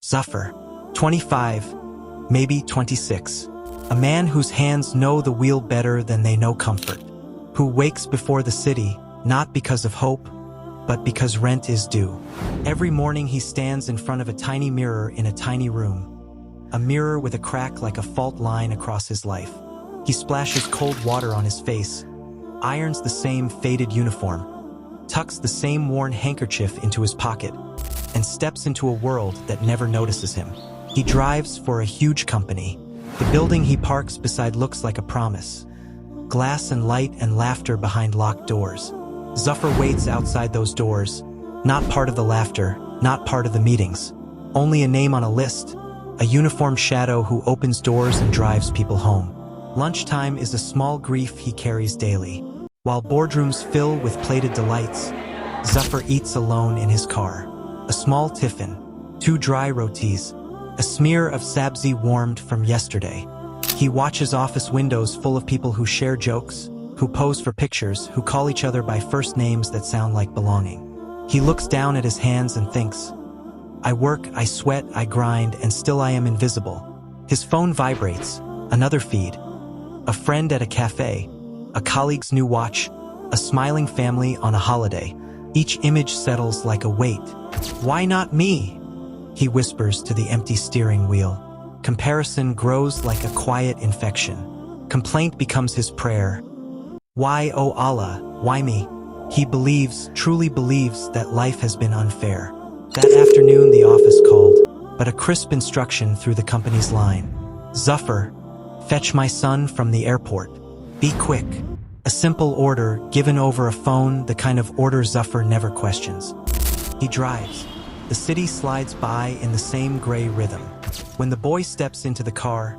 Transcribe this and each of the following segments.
Zafar, 25, maybe 26. A man whose hands know the wheel better than they know comfort. Who wakes before the city, not because of hope, but because rent is due. Every morning he stands in front of a tiny mirror in a tiny room. A mirror with a crack like a fault line across his life. He splashes cold water on his face, irons the same faded uniform, tucks the same worn handkerchief into his pocket, and steps into a world that never notices him. He drives for a huge company. The building he parks beside looks like a promise. Glass and light and laughter behind locked doors. Zafar waits outside those doors, not part of the laughter, not part of the meetings. Only a name on a list, a uniformed shadow who opens doors and drives people home. Lunchtime is a small grief he carries daily. While boardrooms fill with plated delights, Zafar eats alone in his car. A small tiffin, 2 dry rotis, a smear of sabzi warmed from yesterday. He watches office windows full of people who share jokes, who pose for pictures, who call each other by first names that sound like belonging. He looks down at his hands and thinks, I work, I sweat, I grind, and still I am invisible. His phone vibrates, another feed. A friend at a cafe, a colleague's new watch, a smiling family on a holiday. Each image settles like a weight. Why not me? He whispers to the empty steering wheel. Comparison grows like a quiet infection. Complaint becomes his prayer. Why, oh Allah, why me? He believes, truly believes, that life has been unfair. That afternoon the office called, but a crisp instruction through the company's line. Zafar, fetch my son from the airport. Be quick. A simple order given over a phone, the kind of order Zafar never questions. He drives. The city slides by in the same gray rhythm. When the boy steps into the car,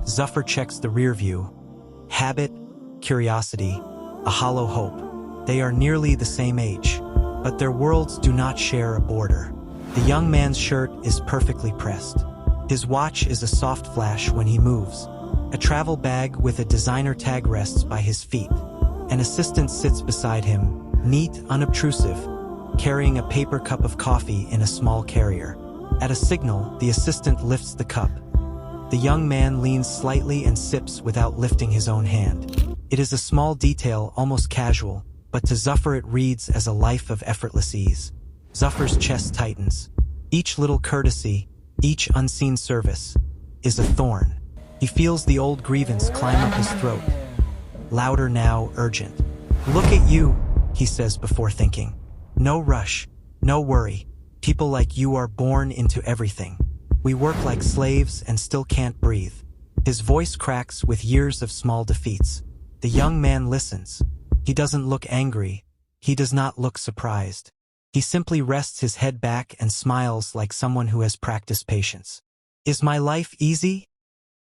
Zafar checks the rear view. Habit, curiosity, a hollow hope. They are nearly the same age, but their worlds do not share a border. The young man's shirt is perfectly pressed. His watch is a soft flash when he moves. A travel bag with a designer tag rests by his feet. An assistant sits beside him, neat, unobtrusive, carrying a paper cup of coffee in a small carrier. At a signal, the assistant lifts the cup. The young man leans slightly and sips without lifting his own hand. It is a small detail, almost casual, but to Zafar it reads as a life of effortless ease. Zafar's chest tightens. Each little courtesy, each unseen service, is a thorn. He feels the old grievance climb up his throat. Louder now, urgent. Look at you, he says before thinking. No rush, no worry. People like you are born into everything. We work like slaves and still can't breathe. His voice cracks with years of small defeats. The young man listens. He doesn't look angry. He does not look surprised. He simply rests his head back and smiles like someone who has practiced patience. Is my life easy?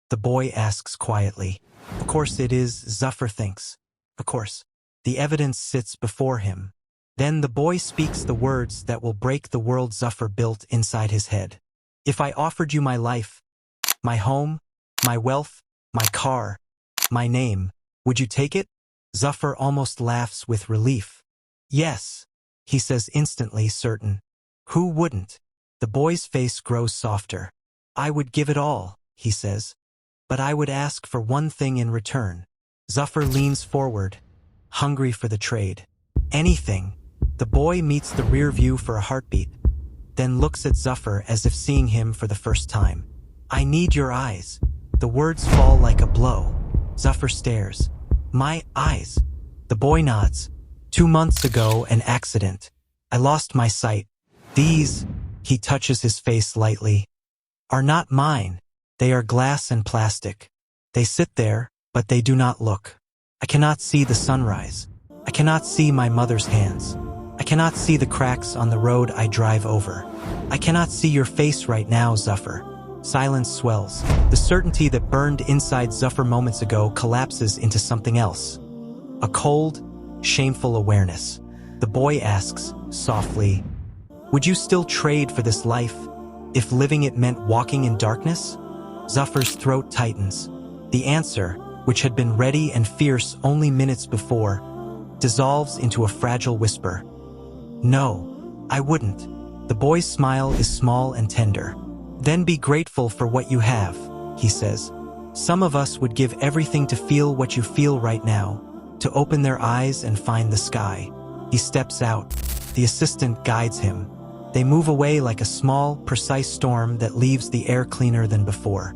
The boy asks quietly. Of course it is, Zafar thinks. Of course. The evidence sits before him. Then the boy speaks the words that will break the world Zafar built inside his head. If I offered you my life, my home, my wealth, my car, my name, would you take it? Zafar almost laughs with relief. Yes, he says instantly certain. Who wouldn't? The boy's face grows softer. I would give it all, he says. But I would ask for one thing in return. Zafar leans forward, hungry for the trade. Anything. The boy meets the rear view for a heartbeat, then looks at Zafar as if seeing him for the first time. I need your eyes. The words fall like a blow. Zafar stares. My eyes. The boy nods. 2 months ago, an accident. I lost my sight. These, he touches his face lightly, are not mine. They are glass and plastic. They sit there, but they do not look. I cannot see the sunrise. I cannot see my mother's hands. I cannot see the cracks on the road I drive over. I cannot see your face right now, Zafar. Silence swells. The certainty that burned inside Zafar moments ago collapses into something else. A cold, shameful awareness. The boy asks, softly, would you still trade for this life, if living it meant walking in darkness? Zafar's throat tightens. The answer, which had been ready and fierce only minutes before, dissolves into a fragile whisper. No, I wouldn't. The boy's smile is small and tender. Then be grateful for what you have, he says. Some of us would give everything to feel what you feel right now, to open their eyes and find the sky. He steps out. The assistant guides him. They move away like a small, precise storm that leaves the air cleaner than before.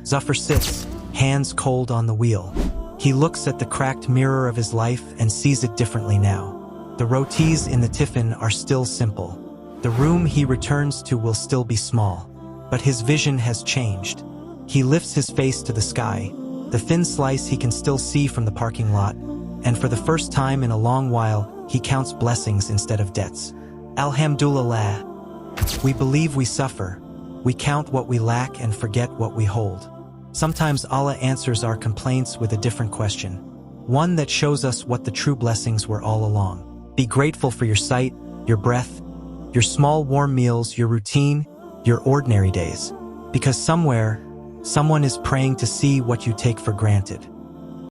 Zafar sits, hands cold on the wheel. He looks at the cracked mirror of his life and sees it differently now. The rotis in the tiffin are still simple. The room he returns to will still be small. But his vision has changed. He lifts his face to the sky. The thin slice he can still see from the parking lot. And for the first time in a long while, he counts blessings instead of debts. Alhamdulillah. We believe we suffer. We count what we lack and forget what we hold. Sometimes Allah answers our complaints with a different question. One that shows us what the true blessings were all along. Be grateful for your sight, your breath, your small warm meals, your routine, your ordinary days. Because somewhere, someone is praying to see what you take for granted.